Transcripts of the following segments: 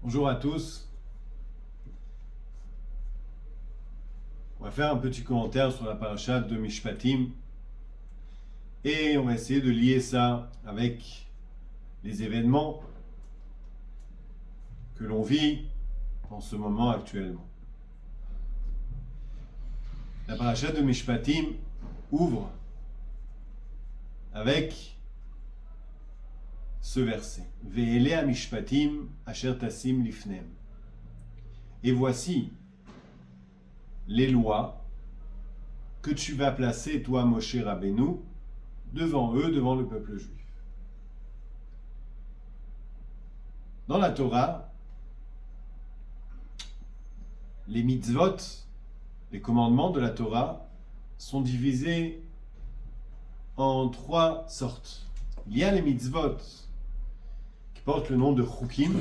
Bonjour à tous. On va faire un petit commentaire sur la paracha de Mishpatim et on va essayer de lier ça avec les événements que l'on vit en ce moment actuellement. La paracha de Mishpatim ouvre avec ce verset. Ve'ele Mishpatim asher tasim lifnem. Et voici les lois que tu vas placer, toi, Moshe Rabbeinu, devant eux, devant le peuple juif. Dans la Torah, les mitzvot, les commandements de la Torah, sont divisés en trois sortes. Il y a les mitzvot qui portent le nom de chukim,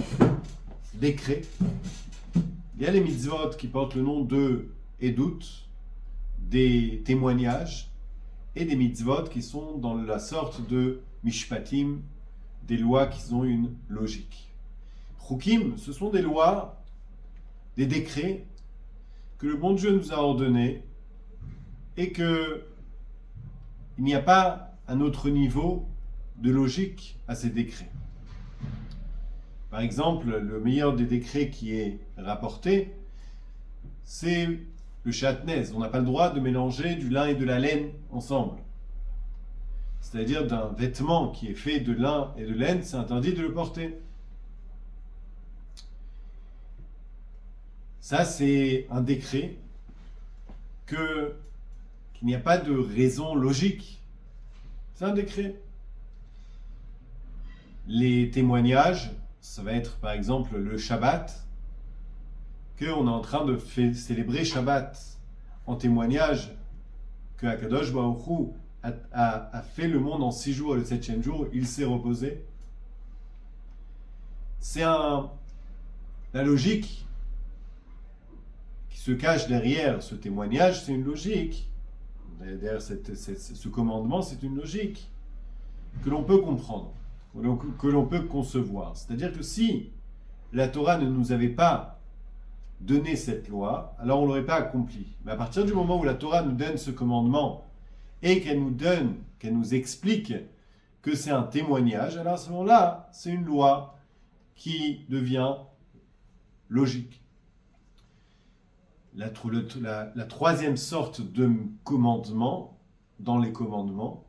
décrets. Il y a les mitzvot qui portent le nom de edut, des témoignages, et des mitzvot qui sont dans la sorte de mishpatim, des lois qui ont une logique. Chukim, ce sont des lois, des décrets que le bon Dieu nous a ordonnés et que il n'y a pas un autre niveau de logique à ces décrets. Par exemple, le meilleur des décrets qui est rapporté, c'est le chatnez. On n'a pas le droit de mélanger du lin et de la laine ensemble. C'est-à-dire d'un vêtement qui est fait de lin et de laine, c'est interdit de le porter. Ça, c'est un décret qu'il n'y a pas de raison logique. C'est un décret. Les témoignages, ça va être par exemple le Shabbat, qu'on est en train de célébrer Shabbat en témoignage que Akadosh Baruch Hu a fait le monde en 6 jours et le 7e jour, il s'est reposé. C'est la logique qui se cache derrière ce témoignage, c'est une logique. Derrière ce commandement, c'est une logique que l'on peut comprendre, que l'on peut concevoir. C'est-à-dire que si la Torah ne nous avait pas donné cette loi, alors on ne l'aurait pas accompli. Mais à partir du moment où la Torah nous donne ce commandement et qu'elle nous explique que c'est un témoignage, alors à ce moment-là, c'est une loi qui devient logique. La troisième sorte de commandement, dans les commandements,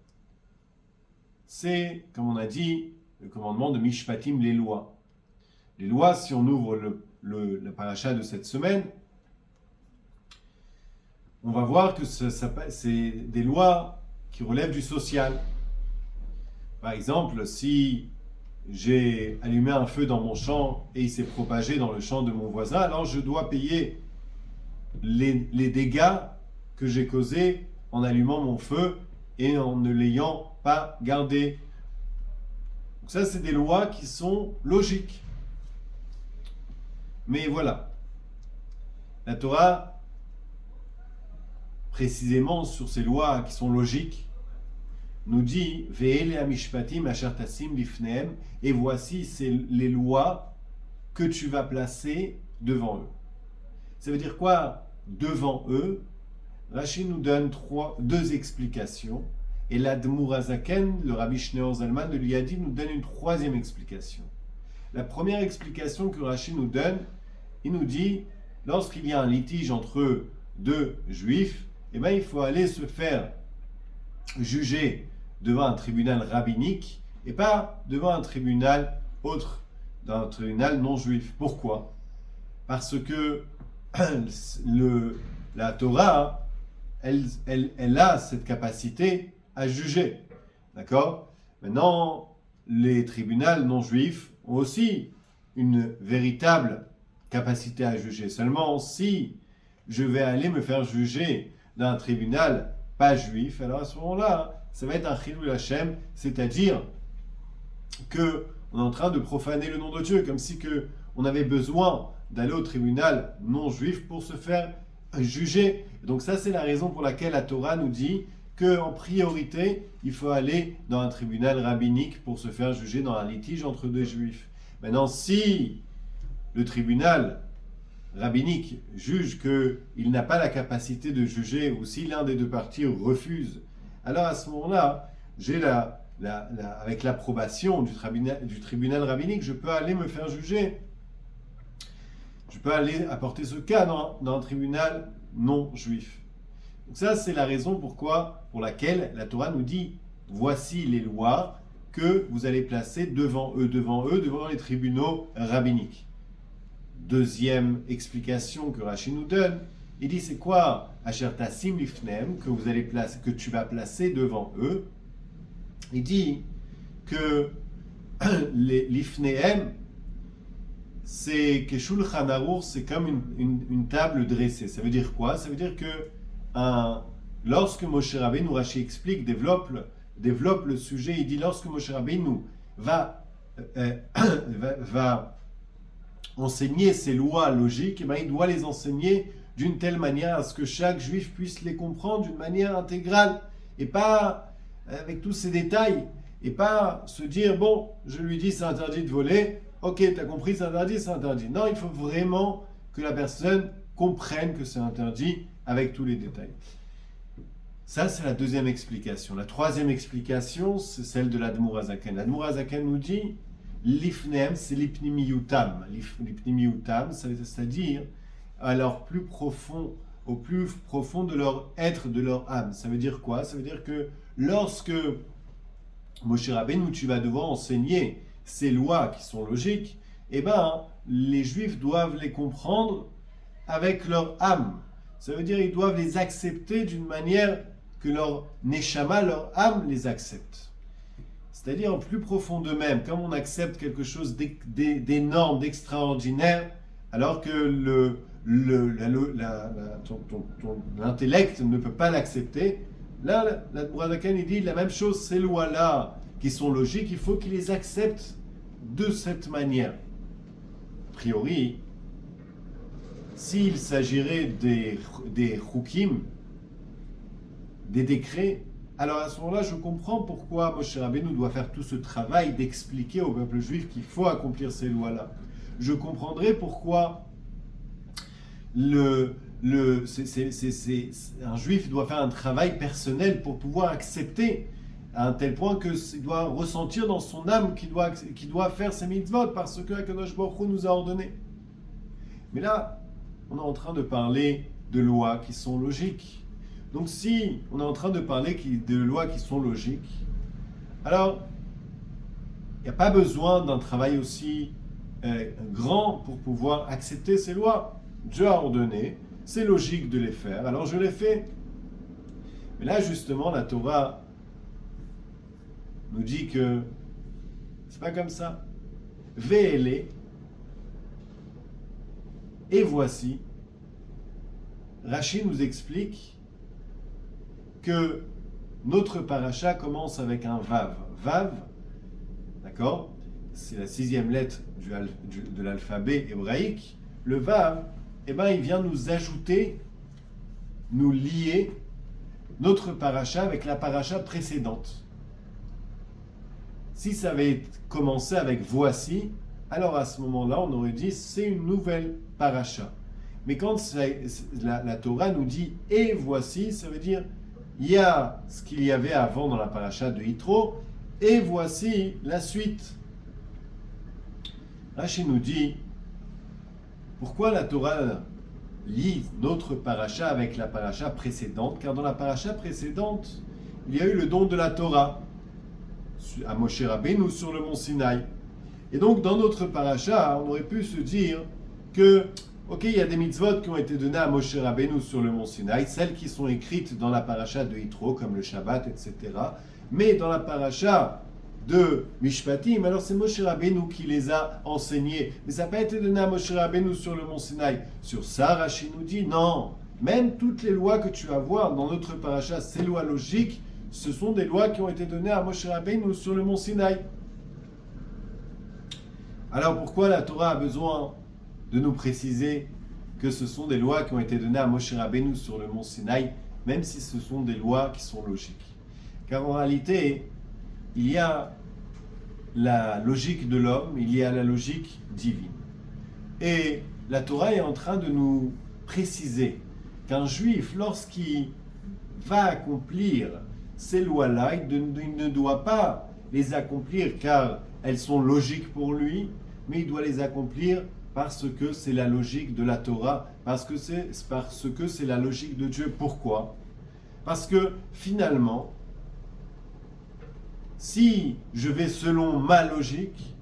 c'est, comme on a dit, le commandement de Mishpatim, les lois. Les lois, si on ouvre la paracha de cette semaine, on va voir que c'est des lois qui relèvent du social. Par exemple, si j'ai allumé un feu dans mon champ et il s'est propagé dans le champ de mon voisin, alors je dois payer les dégâts que j'ai causés en allumant mon feu et en ne l'ayant pas gardé. Donc ça, c'est des lois qui sont logiques. Mais voilà, la Torah, précisément sur ces lois qui sont logiques, nous dit Ve'ele hamishpatim asher tasim lifnehem, et voici c'est les lois que tu vas placer devant eux. Ça veut dire quoi devant eux? Rashi nous donne deux explications, et l'Admour Azaken, le Rabbi Shneur Zalman de l'Iyadi, nous donne une troisième explication. La première explication que Rashi nous donne, il nous dit, lorsqu'il y a un litige entre deux juifs, il faut aller se faire juger devant un tribunal rabbinique et pas devant un tribunal autre, dans un tribunal non juif. Pourquoi? Parce que la Torah, elle a cette capacité à juger. D'accord? Maintenant, les tribunaux non juifs ont aussi une véritable capacité à juger. Seulement, si je vais aller me faire juger dans un tribunal pas juif, alors à ce moment-là, ça va être un chilul Hashem, c'est-à-dire que on est en train de profaner le nom de Dieu, comme si que on avait besoin d'aller au tribunal non juif pour se faire juger. Donc ça, c'est la raison pour laquelle la Torah nous dit qu'en priorité, il faut aller dans un tribunal rabbinique pour se faire juger dans un litige entre deux juifs. Maintenant, si le tribunal rabbinique juge qu'il n'a pas la capacité de juger, ou si l'un des deux parties refuse, alors à ce moment-là, j'ai avec l'approbation du tribunal rabbinique, je peux aller me faire juger. Je peux aller apporter ce cas dans un tribunal non juif. Donc ça, c'est la raison pour laquelle la Torah nous dit, voici les lois que vous allez placer devant les tribunaux rabbiniques. Deuxième explication que Rashi nous donne, il dit c'est quoi Asher tasim lifnem que tu vas placer devant eux. Il dit que les lifnehem, c'est que Shulchan Aruch, c'est comme une table dressée. Ça veut dire quoi? Ça veut dire que lorsque Moshe Rabbeinu, Rashi explique, développe le sujet, il dit lorsque Moshe Rabbeinu va enseigner ces lois logiques, eh bien, il doit les enseigner d'une telle manière à ce que chaque juif puisse les comprendre d'une manière intégrale et pas avec tous ces détails et pas se dire bon, je lui dis c'est interdit de voler, ok, t'as compris, c'est interdit, c'est interdit. Non, il faut vraiment que la personne comprenne que c'est interdit avec tous les détails. Ça, c'est la deuxième explication. La troisième explication, c'est celle de l'Admour Hazaken. L'Admour Hazaken nous dit l'ifnem, c'est l'ipnimiyutam. L'ipnimiyutam, c'est-à-dire au plus profond de leur être, de leur âme. Ça veut dire quoi? Ça veut dire que lorsque Moshe Rabbeinu, tu vas devoir enseigner ces lois qui sont logiques, eh ben, les Juifs doivent les comprendre avec leur âme. Ça veut dire qu'ils doivent les accepter d'une manière que leur neshama, leur âme, les accepte. C'est-à-dire en plus profond d'eux-mêmes, comme on accepte quelque chose d'énorme, d'extraordinaire, alors que l'intellect ne peut pas l'accepter. Là, la Bouradakan, il dit la même chose, ces lois-là qui sont logiques, il faut qu'ils les acceptent de cette manière. A priori, s'il s'agirait des chukim, des décrets, alors à ce moment-là, je comprends pourquoi Moshe Rabbeinu doit faire tout ce travail d'expliquer au peuple juif qu'il faut accomplir ces lois-là. Je comprendrai pourquoi un juif doit faire un travail personnel pour pouvoir accepter à un tel point qu'il doit ressentir dans son âme qu'il doit faire ses mitzvot parce que Akadosh Baruch Hu nous a ordonné. Mais là, on est en train de parler de lois qui sont logiques. Donc si on est en train de parler de lois qui sont logiques, alors il n'y a pas besoin d'un travail aussi grand pour pouvoir accepter ces lois. Dieu a ordonné, c'est logique de les faire, alors je les fais. Mais là justement, la Torah nous dit que c'est pas comme ça. Ve'ele, et voici, Rashi nous explique que notre paracha commence avec un vav. Vav, d'accord? C'est la 6e lettre de l'alphabet hébraïque. Le vav, eh ben, il vient nous ajouter, nous lier notre paracha avec la paracha précédente. Si ça avait commencé avec voici, alors à ce moment-là, on aurait dit c'est une nouvelle paracha. Mais quand la Torah nous dit et voici, ça veut dire il y a ce qu'il y avait avant dans la paracha de Yitro, et voici la suite. Rashi nous dit pourquoi la Torah lie notre paracha avec la paracha précédente, car dans la paracha précédente, il y a eu le don de la Torah à Moshe Rabbeinu sur le mont Sinaï. Et donc dans notre paracha, on aurait pu se dire que ok, il y a des mitzvot qui ont été données à Moshe Rabbeinu sur le mont Sinaï, celles qui sont écrites dans la paracha de Yitro, comme le Shabbat, etc. Mais dans la paracha de Mishpatim, alors c'est Moshe Rabbeinu qui les a enseignées. Mais ça n'a pas été donné à Moshe Rabbeinu sur le mont Sinaï. Sur ça, Rashi nous dit non. Même toutes les lois que tu vas voir dans notre paracha, ces lois logiques, ce sont des lois qui ont été données à Moshe Rabbeinu sur le mont Sinaï. Alors pourquoi la Torah a besoin de nous préciser que ce sont des lois qui ont été données à Moshe Rabbeinu sur le mont Sinaï, même si ce sont des lois qui sont logiques? Car en réalité, il y a la logique de l'homme, il y a la logique divine. Et la Torah est en train de nous préciser qu'un juif, lorsqu'il va accomplir ces lois-là, il ne doit pas les accomplir car elles sont logiques pour lui, mais il doit les accomplir parce que c'est la logique de la Torah, parce que c'est la logique de Dieu. Pourquoi ? Parce que finalement, si je vais selon ma logique,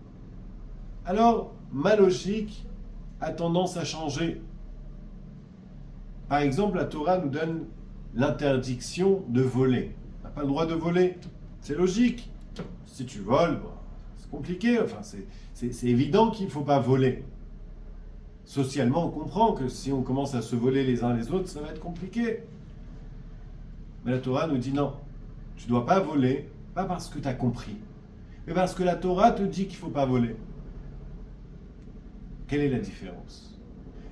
alors ma logique a tendance à changer. Par exemple, la Torah nous donne l'interdiction de voler. On n'a pas le droit de voler. C'est logique. Si tu voles, c'est compliqué. Enfin, c'est évident qu'il ne faut pas voler. Socialement, on comprend que si on commence à se voler les uns les autres, ça va être compliqué. Mais la Torah nous dit non. Tu ne dois pas voler, pas parce que tu as compris, mais parce que la Torah te dit qu'il ne faut pas voler. Quelle est la différence ?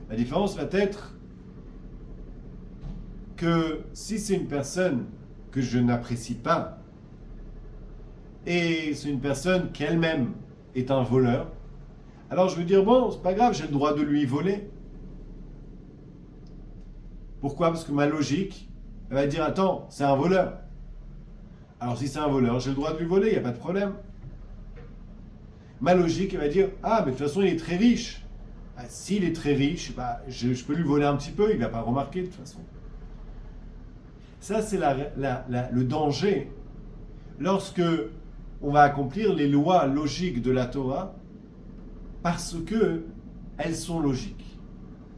La différence va être que si c'est une personne que je n'apprécie pas, et c'est une personne qui elle-même est un voleur, alors je vais dire, bon, c'est pas grave, j'ai le droit de lui voler. Pourquoi ? Parce que ma logique, elle va dire, attends, c'est un voleur. Alors si c'est un voleur, j'ai le droit de lui voler, il n'y a pas de problème. Ma logique, elle va dire, ah, mais de toute façon, il est très riche. Ah, s'il est très riche, je peux lui voler un petit peu, il ne va pas remarquer de toute façon. Ça, c'est le danger lorsque on va accomplir les lois logiques de la Torah parce que elles sont logiques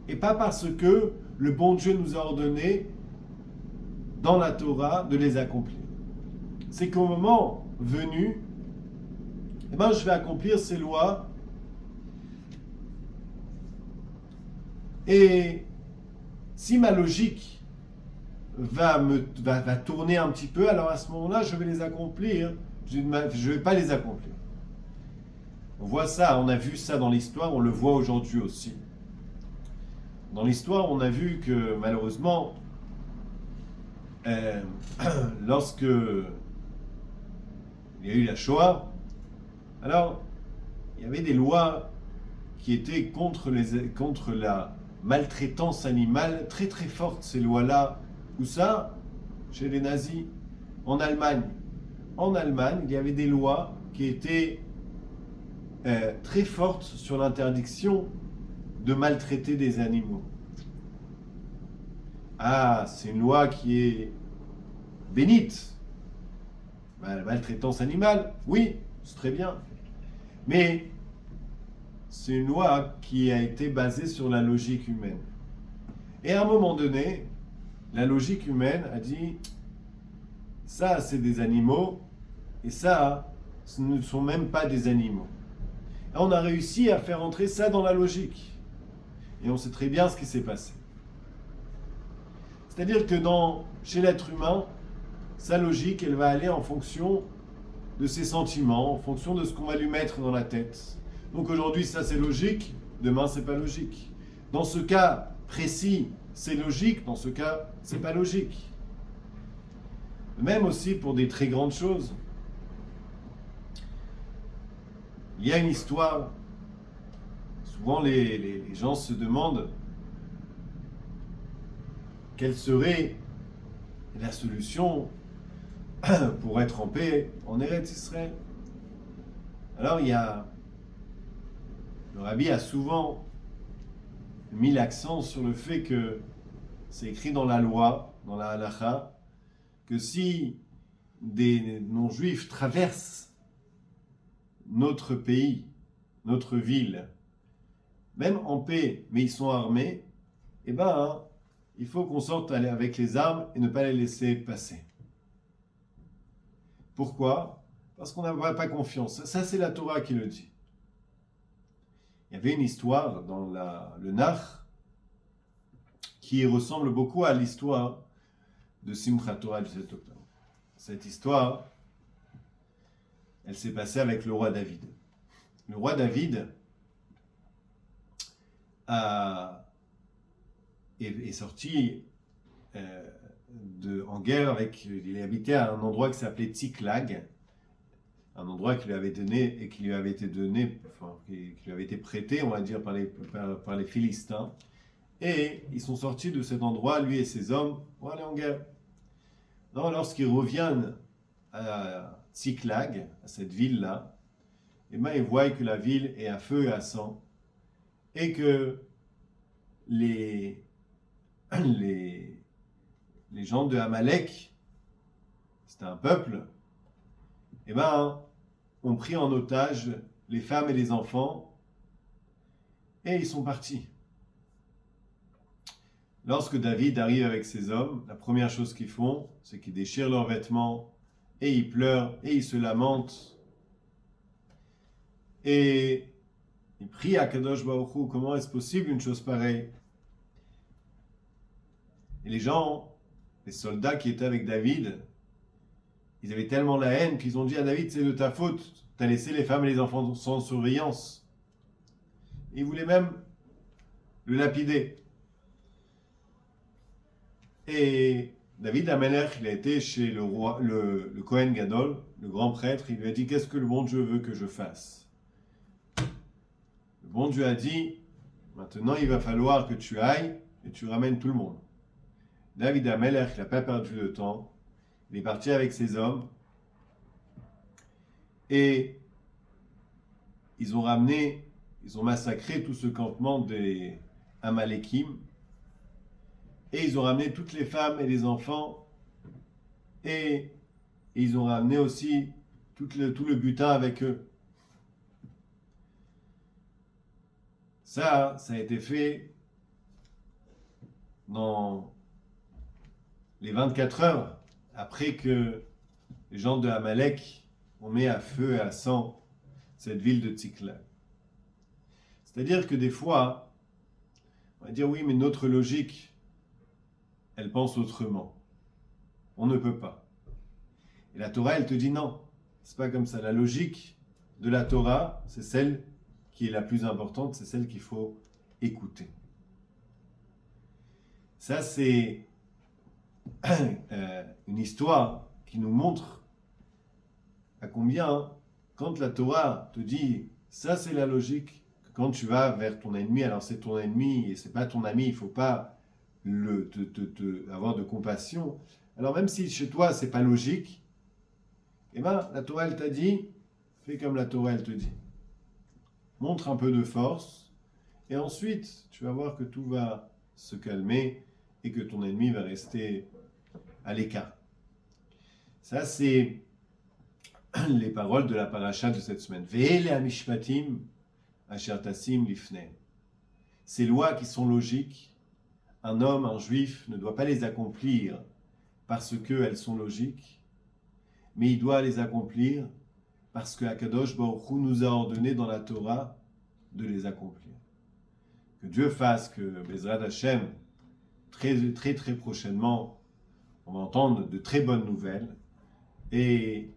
et pas parce que le bon Dieu nous a ordonné dans la Torah de les accomplir. C'est qu'au moment venu, je vais accomplir ces lois et si ma logique va tourner un petit peu, alors à ce moment-là, je vais les accomplir. Je ne vais pas les accomplir. On voit ça, on a vu ça dans l'histoire, on le voit aujourd'hui aussi. Dans l'histoire, on a vu que malheureusement, lorsque il y a eu la Shoah, alors il y avait des lois qui étaient contre la maltraitance animale, très très fortes, ces lois-là. Où ça ? Chez les nazis, en Allemagne. En Allemagne, il y avait des lois qui étaient très fortes sur l'interdiction de maltraiter des animaux. Ah, c'est une loi qui est bénite. La maltraitance animale, oui, c'est très bien. Mais c'est une loi qui a été basée sur la logique humaine. Et à un moment donné, la logique humaine a dit, ça c'est des animaux, et ça, ce ne sont même pas des animaux. Et on a réussi à faire entrer ça dans la logique. Et on sait très bien ce qui s'est passé. C'est-à-dire que chez l'être humain, sa logique, elle va aller en fonction de ses sentiments, en fonction de ce qu'on va lui mettre dans la tête. Donc aujourd'hui, ça c'est logique, demain c'est pas logique. Dans ce cas précis, c'est logique, dans ce cas, c'est pas logique. Même aussi pour des très grandes choses. Il y a une histoire, souvent les gens se demandent quelle serait la solution pour être en paix en Eretz Israël. Alors le rabbi a souvent mis l'accent sur le fait que c'est écrit dans la loi, dans la halacha, que si des non-juifs traversent notre pays, notre ville, même en paix, mais ils sont armés, il faut qu'on sorte avec les armes et ne pas les laisser passer. Pourquoi ? Parce qu'on n'a pas confiance. Ça, c'est la Torah qui le dit. Il y avait une histoire dans le Nach qui ressemble beaucoup à l'histoire de Simchat Torah du 7 octobre. Cette histoire, elle s'est passée avec le roi David. Le roi David est sorti en guerre il habitait à un endroit qui s'appelait Tsiklag. un endroit qui lui avait donné et qui lui avait été donné, enfin, qui lui avait été prêté, on va dire, par les Philistins. Et ils sont sortis de cet endroit, lui et ses hommes, pour aller en guerre. Non, lorsqu'ils reviennent à Tsiklag, à cette ville-là, et ben, ils voient que la ville est à feu et à sang, et que les gens de Amalek, c'était un peuple, et ben, ont pris en otage les femmes et les enfants, et ils sont partis. Lorsque David arrive avec ses hommes, la première chose qu'ils font, c'est qu'ils déchirent leurs vêtements, et ils pleurent, et ils se lamentent, et ils prient à Kadosh Baruch Hu, comment est-ce possible une chose pareille? Et les gens, les soldats qui étaient avec David, ils avaient tellement la haine qu'ils ont dit à David, c'est de ta faute, tu as laissé les femmes et les enfants sans surveillance. Et ils voulaient même le lapider. Et David Amelech, il a été chez le roi, le Kohen Gadol, le grand prêtre, il lui a dit, qu'est-ce que le bon Dieu veut que je fasse? Le bon Dieu a dit, maintenant il va falloir que tu ailles et tu ramènes tout le monde. David Amelech, il n'a pas perdu de temps, il est parti avec ses hommes, et ils ont massacré tout ce campement des Amalekim, et ils ont ramené toutes les femmes et les enfants, et ils ont ramené aussi tout le butin avec eux. Ça a été fait dans les 24 heures après que les gens de Amalek ont mis à feu et à sang cette ville de Tsiklag. C'est-à-dire que des fois, on va dire oui, mais notre logique, elle pense autrement. On ne peut pas. Et la Torah, elle te dit non, c'est pas comme ça. La logique de la Torah, c'est celle qui est la plus importante, c'est celle qu'il faut écouter. Ça, c'est une histoire qui nous montre à combien, quand la Torah te dit ça, c'est la logique, que quand tu vas vers ton ennemi, alors c'est ton ennemi et c'est pas ton ami, il faut pas avoir de compassion. Alors même si chez toi c'est pas logique, eh ben la Torah elle t'a dit, fais comme la Torah elle te dit. Montre un peu de force et ensuite tu vas voir que tout va se calmer et que ton ennemi va rester à l'écart. Ça c'est les paroles de la paracha de cette semaine. Ve'ele hamishpatim asher tasim lifnei. Ces lois qui sont logiques, un homme, un juif, ne doit pas les accomplir parce qu'elles sont logiques, mais il doit les accomplir parce que Akadosh Baruch Hu nous a ordonné dans la Torah de les accomplir. Que Dieu fasse que Bezrat Hashem, très, très, très prochainement, on va entendre de très bonnes nouvelles et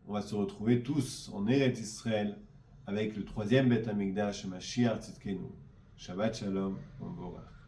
on va se retrouver tous en Eretz Israël avec le 3e Beth Amikdash, Mashiach Tzidkenu. Shabbat Shalom, Bon Borach.